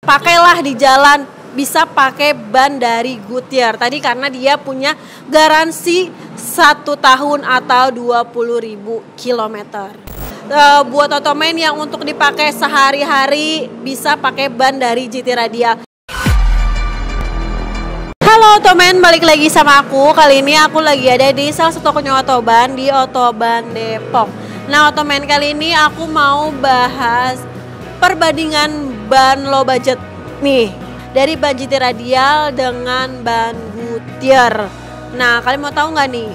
Pakailah di jalan, bisa pakai ban dari Goodyear. Tadi karena dia punya garansi 1 tahun atau 20.000 kilometer. Buat Ottoman yang untuk dipakai sehari-hari bisa pakai ban dari GT Radial. Halo Ottoman, balik lagi sama aku. Kali ini aku lagi ada di salah satu toko Ottoban di Ottoban Depok. Nah Ottoman, kali ini aku mau bahas perbandingan ban low budget nih dari ban GT Radial dengan ban Goodyear. Nah kalian mau tahu nggak nih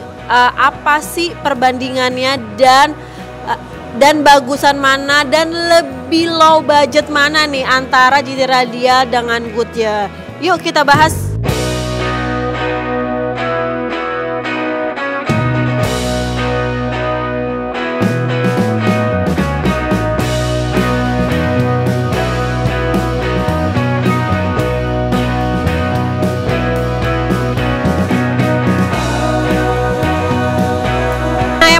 apa sih perbandingannya dan bagusan mana dan lebih low budget mana nih antara GT Radial dengan Goodyear? Yuk kita bahas.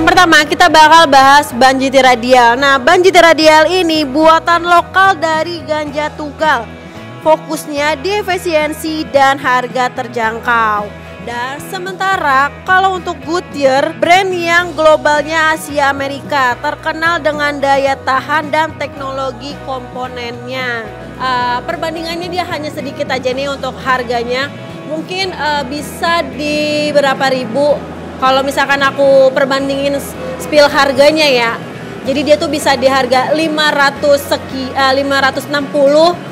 Pertama kita bakal bahas ban GT Radial. Nah ban GT Radial ini buatan lokal dari Ganja Tunggal. Fokusnya di efisiensi dan harga terjangkau. Dan sementara kalau untuk Goodyear, brand yang globalnya Asia Amerika, terkenal dengan daya tahan dan teknologi komponennya. Perbandingannya dia hanya sedikit aja nih untuk harganya. Mungkin bisa di berapa ribu. Kalau misalkan aku perbandingin spill harganya ya, jadi dia tuh bisa di harga 560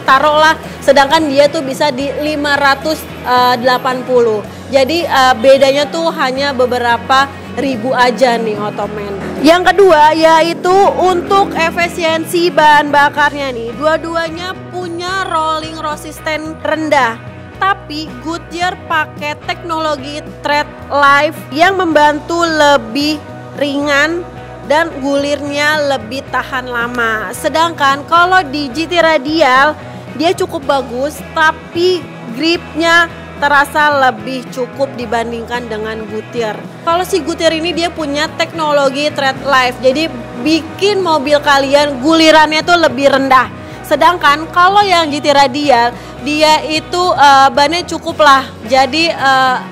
taruhlah, sedangkan dia tuh bisa di 580. Jadi bedanya tuh hanya beberapa ribu aja nih Ottoman. Yang kedua yaitu untuk efisiensi bahan bakarnya nih, dua-duanya punya rolling resistance rendah. Tapi Goodyear pakai teknologi Tread Life yang membantu lebih ringan dan gulirnya lebih tahan lama. Sedangkan kalau di GT Radial dia cukup bagus tapi gripnya terasa lebih cukup dibandingkan dengan Goodyear. Kalau si Goodyear ini dia punya teknologi Tread Life, jadi bikin mobil kalian gulirannya tuh lebih rendah. Sedangkan kalau yang GT Radial dia itu bannya cukup lah, jadi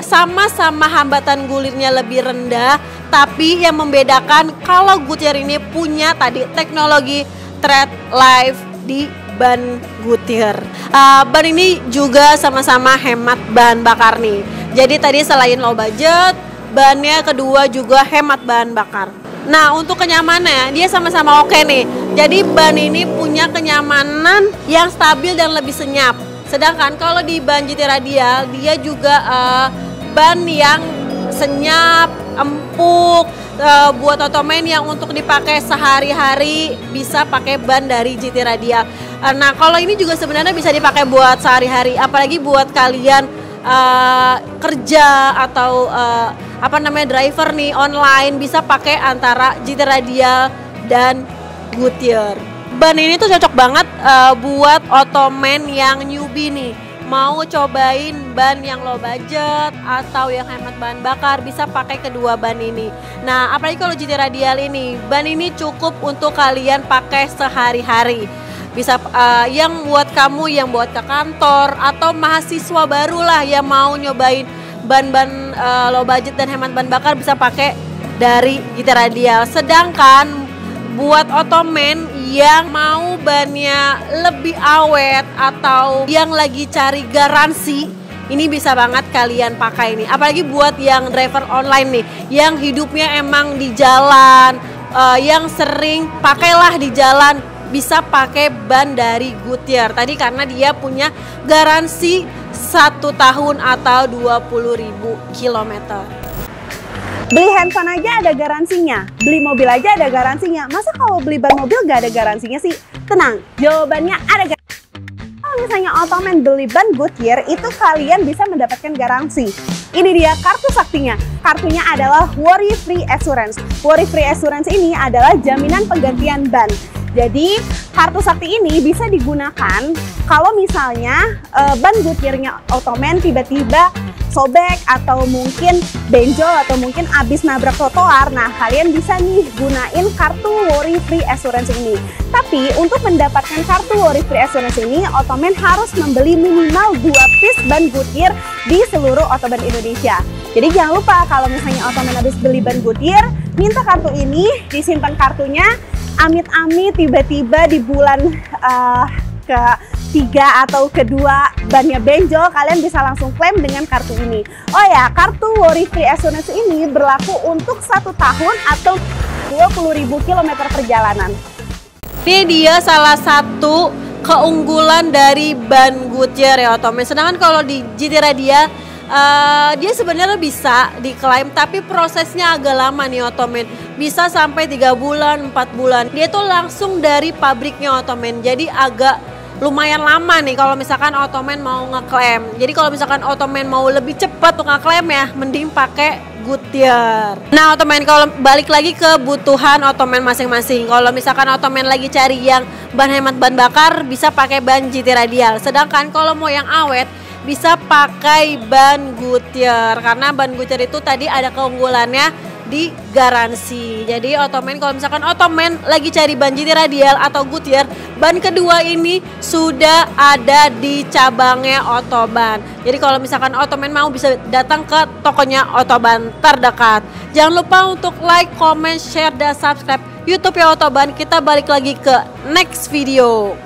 sama-sama hambatan gulirnya lebih rendah, tapi yang membedakan kalau Goodyear ini punya tadi teknologi Tread Life di ban Goodyear. Ban ini juga sama-sama hemat bahan bakar nih, jadi tadi selain low budget, bannya kedua juga hemat bahan bakar. Nah untuk kenyamanannya dia sama-sama oke nih, jadi ban ini punya kenyamanan yang stabil dan lebih senyap. Sedangkan kalau di ban GT Radial dia juga ban yang senyap, empuk. Buat Ottoman yang untuk dipakai sehari-hari bisa pakai ban dari GT Radial. Nah kalau ini juga sebenarnya bisa dipakai buat sehari-hari, apalagi buat kalian kerja atau driver nih online, bisa pakai antara GT Radial dan Goodyear. Ban ini tuh cocok banget buat Ottoman yang newbie nih, mau cobain ban yang low budget atau yang hemat bahan bakar, bisa pakai kedua ban ini. Nah apalagi kalau GT Radial ini, ban ini cukup untuk kalian pakai sehari-hari. Bisa yang buat kamu yang buat ke kantor atau mahasiswa baru lah yang mau nyobain ban-ban low budget dan hemat bahan bakar, bisa pakai dari GT Radial. Sedangkan buat Ottoman yang mau bannya lebih awet atau yang lagi cari garansi, ini bisa banget kalian pakai nih. Apalagi buat yang driver online nih, yang hidupnya emang di jalan, yang sering pakailah di jalan, bisa pakai ban dari Goodyear. Tadi karena dia punya garansi 1 tahun atau 20.000 kilometer. Beli handphone aja ada garansinya, beli mobil aja ada garansinya. Masa kalau beli ban mobil gak ada garansinya sih? Tenang, jawabannya ada garansinya. Kalau misalnya Ottoman beli ban Goodyear, itu kalian bisa mendapatkan garansi. Ini dia kartu saktinya. Kartunya adalah Worry Free Assurance. Worry Free Assurance ini adalah jaminan penggantian ban. Jadi kartu sakti ini bisa digunakan kalau misalnya ban Goodyear-nya Ottoman tiba-tiba sobek atau mungkin benjol atau mungkin abis nabrak trotoar, nah kalian bisa nih gunain kartu Worry Free Assurance ini. Tapi untuk mendapatkan kartu Worry Free Assurance ini, Ottoman harus membeli minimal 2 piece ban Goodyear di seluruh Ottoman Indonesia. Jadi jangan lupa kalau misalnya Ottoman habis beli ban Goodyear, minta kartu ini, disimpan kartunya, amit-amit tiba-tiba di bulan ketiga atau kedua bannya benjol, kalian bisa langsung klaim dengan kartu ini. Oh ya, kartu Worry Free Assurance ini berlaku untuk 1 tahun atau 20.000 km perjalanan. Ini dia salah satu keunggulan dari ban Goodyear ya Ottoman. Sedangkan kalau di GT Radial dia sebenarnya bisa diklaim, tapi prosesnya agak lama nih Ottoman. Bisa sampai 3 bulan, 4 bulan. Dia tuh langsung dari pabriknya Ottoman. Jadi agak lumayan lama nih kalau misalkan Ottoman mau ngeklaim. Jadi kalau misalkan Ottoman mau lebih cepat untuk ngeklaim ya, mending pakai Goodyear. Nah Ottoman, kalau balik lagi ke kebutuhan Ottoman masing-masing. Kalau misalkan Ottoman lagi cari yang ban hemat ban bakar, bisa pakai ban GT Radial. Sedangkan kalau mau yang awet, bisa pakai ban Goodyear. Karena ban Goodyear itu tadi ada keunggulannya di garansi. Jadi Ottoman, kalau misalkan Ottoman lagi cari ban GT Radial atau Goodyear, ban kedua ini sudah ada di cabangnya Ottoban. Jadi kalau misalkan Ottoman mau, bisa datang ke tokonya Ottoban terdekat. Jangan lupa untuk like, comment, share, dan subscribe YouTube ya Ottoban. Kita balik lagi ke next video.